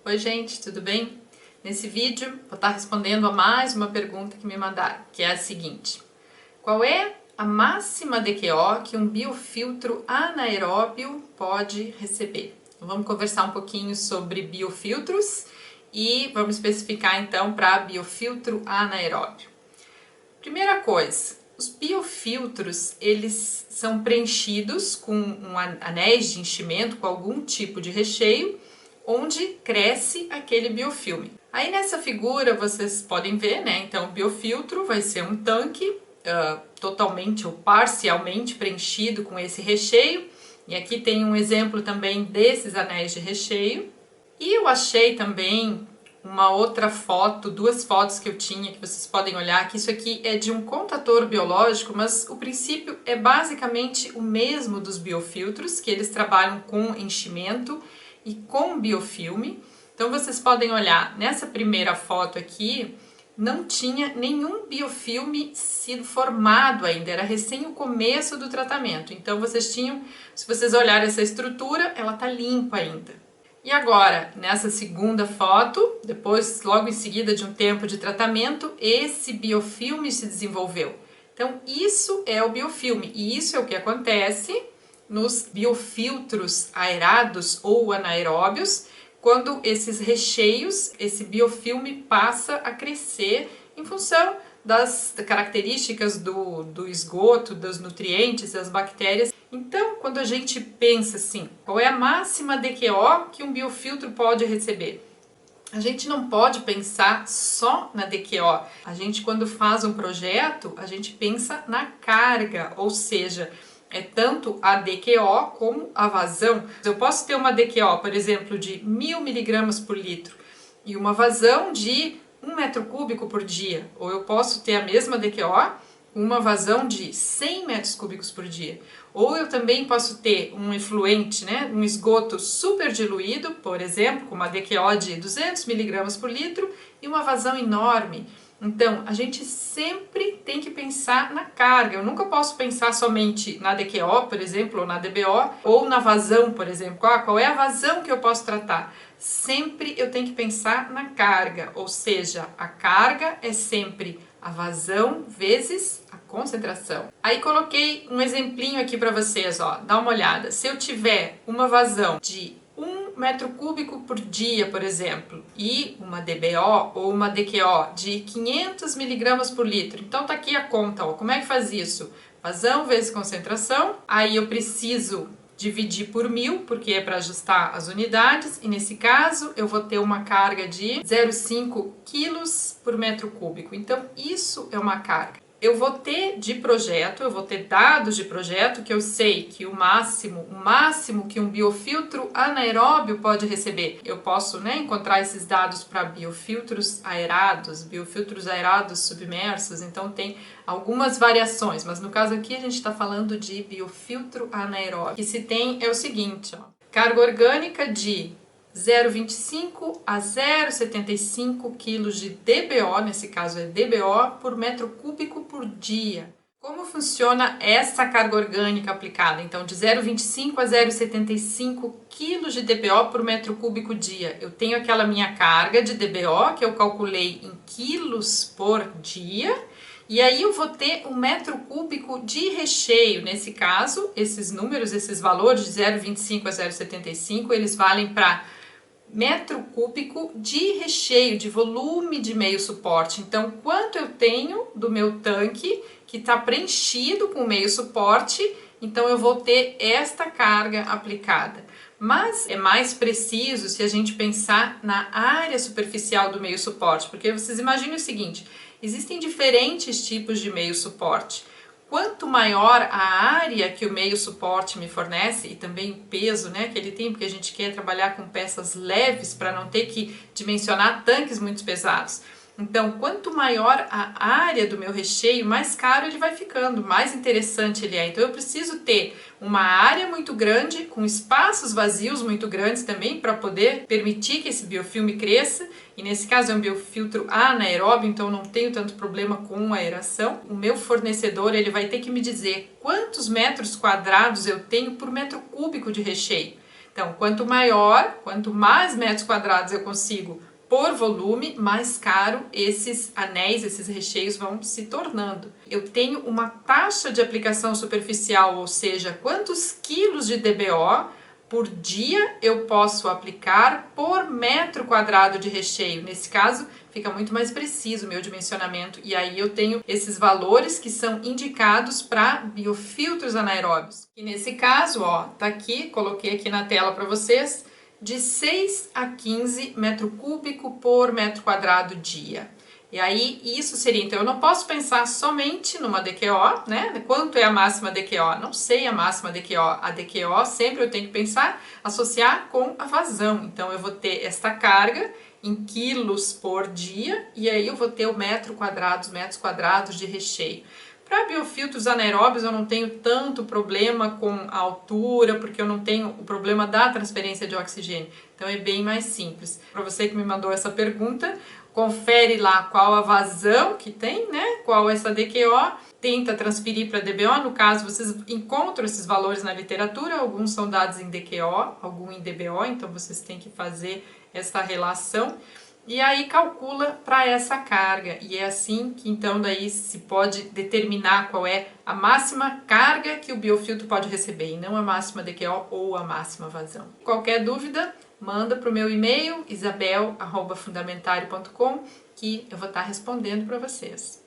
Oi gente, tudo bem? Nesse vídeo vou estar respondendo a mais uma pergunta que me mandaram, que é a seguinte: qual é a máxima DQO que um biofiltro anaeróbio pode receber? Então, vamos conversar um pouquinho sobre biofiltros e vamos especificar então para biofiltro anaeróbio. Primeira coisa, os biofiltros eles são preenchidos com anéis de enchimento com algum tipo de recheio onde cresce aquele biofilme. Aí nessa figura vocês podem ver, né? Então o biofiltro vai ser um tanque totalmente ou parcialmente preenchido com esse recheio. E aqui tem um exemplo também desses anéis de recheio. E eu achei também uma outra foto, duas fotos que eu tinha, que vocês podem olhar, que isso aqui é de um contador biológico, mas o princípio é basicamente o mesmo dos biofiltros, que eles trabalham com enchimento e com biofilme. Então vocês podem olhar, nessa primeira foto aqui, não tinha nenhum biofilme sido formado ainda, era recém o começo do tratamento. Então vocês tinham, se vocês olharem essa estrutura, ela tá limpa ainda. E agora, nessa segunda foto, depois, logo em seguida de um tempo de tratamento, esse biofilme se desenvolveu. Então isso é o biofilme e isso é o que acontece nos biofiltros aerados ou anaeróbios, quando esses recheios, esse biofilme passa a crescer em função das características do esgoto, dos nutrientes, das bactérias. Então, quando a gente pensa assim, qual é a máxima DQO que um biofiltro pode receber? A gente não pode pensar só na DQO. A gente, quando faz um projeto, a gente pensa na carga, ou seja, é tanto a DQO como a vazão. Eu posso ter uma DQO, por exemplo, de 1000 miligramas por litro e uma vazão de 1 metro cúbico por dia. Ou eu posso ter a mesma DQO, uma vazão de 100 metros cúbicos por dia. Ou eu também posso ter um efluente, né, um esgoto super diluído, por exemplo, com uma DQO de 200 miligramas por litro e uma vazão enorme. Então, a gente sempre tem que pensar na carga. Eu nunca posso pensar somente na DQO, por exemplo, ou na DBO, ou na vazão, por exemplo. Qual é a vazão que eu posso tratar? Sempre eu tenho que pensar na carga, ou seja, a carga é sempre a vazão vezes a concentração. Aí coloquei um exemplinho aqui para vocês, ó, dá uma olhada. Se eu tiver uma vazão de 1 metro cúbico por dia, por exemplo, e uma DBO ou uma DQO de 500 miligramas por litro, então tá aqui a conta, ó, como é que faz isso? Vazão vezes concentração, aí eu preciso dividir por 1000, porque é para ajustar as unidades, e nesse caso eu vou ter uma carga de 0,5 quilos por metro cúbico, então isso é uma carga. Eu vou ter de projeto, eu vou ter dados de projeto que eu sei que o máximo que um biofiltro anaeróbio pode receber. Eu posso, né, encontrar esses dados para biofiltros aerados submersos, então tem algumas variações, mas no caso aqui a gente está falando de biofiltro anaeróbio. O que se tem é o seguinte, ó, carga orgânica de 0,25 a 0,75 kg de DBO, nesse caso é DBO, por metro cúbico por dia. Como funciona essa carga orgânica aplicada? Então, de 0,25 a 0,75 kg de DBO por metro cúbico dia. Eu tenho aquela minha carga de DBO, que eu calculei em quilos por dia, e aí eu vou ter um metro cúbico de recheio. Nesse caso, esses números, esses valores de 0,25 a 0,75, eles valem para metro cúbico de recheio, de volume de meio suporte. Então, quanto eu tenho do meu tanque que está preenchido com meio suporte, então eu vou ter esta carga aplicada. Mas é mais preciso se a gente pensar na área superficial do meio suporte, porque vocês imaginem o seguinte, existem diferentes tipos de meio suporte. Quanto maior a área que o meio suporte me fornece e também o peso, né, que ele tem, porque a gente quer trabalhar com peças leves para não ter que dimensionar tanques muito pesados. Então, quanto maior a área do meu recheio, mais caro ele vai ficando, mais interessante ele é. Então, eu preciso ter uma área muito grande, com espaços vazios muito grandes também, para poder permitir que esse biofilme cresça. E nesse caso é um biofiltro anaeróbio, então eu não tenho tanto problema com aeração. O meu fornecedor ele vai ter que me dizer quantos metros quadrados eu tenho por metro cúbico de recheio. Então, quanto maior, quanto mais metros quadrados eu consigo por volume, mais caro esses anéis, esses recheios vão se tornando. Eu tenho uma taxa de aplicação superficial, ou seja, quantos quilos de DBO por dia eu posso aplicar por metro quadrado de recheio. Nesse caso, fica muito mais preciso o meu dimensionamento e aí eu tenho esses valores que são indicados para biofiltros anaeróbios. E nesse caso, ó, tá aqui, coloquei aqui na tela para vocês, de 6 a 15 metro cúbico por metro quadrado dia. E aí, isso seria, então, eu não posso pensar somente numa DQO, né? Quanto é a máxima DQO? Não sei a máxima DQO. A DQO sempre eu tenho que pensar, associar com a vazão. Então, eu vou ter esta carga em quilos por dia e aí eu vou ter o metros quadrados de recheio. Para biofiltros anaeróbios eu não tenho tanto problema com a altura, porque eu não tenho o problema da transferência de oxigênio. Então é bem mais simples. Para você que me mandou essa pergunta, confere lá qual a vazão que tem, né? Qual essa DQO, tenta transferir para DBO. No caso, vocês encontram esses valores na literatura, alguns são dados em DQO, alguns em DBO, então vocês têm que fazer essa relação. E aí calcula para essa carga, e é assim que então daí se pode determinar qual é a máxima carga que o biofiltro pode receber, e não a máxima DQO ou a máxima vazão. Qualquer dúvida, manda para o meu e-mail isabel@fundamentario.com que eu vou estar respondendo para vocês.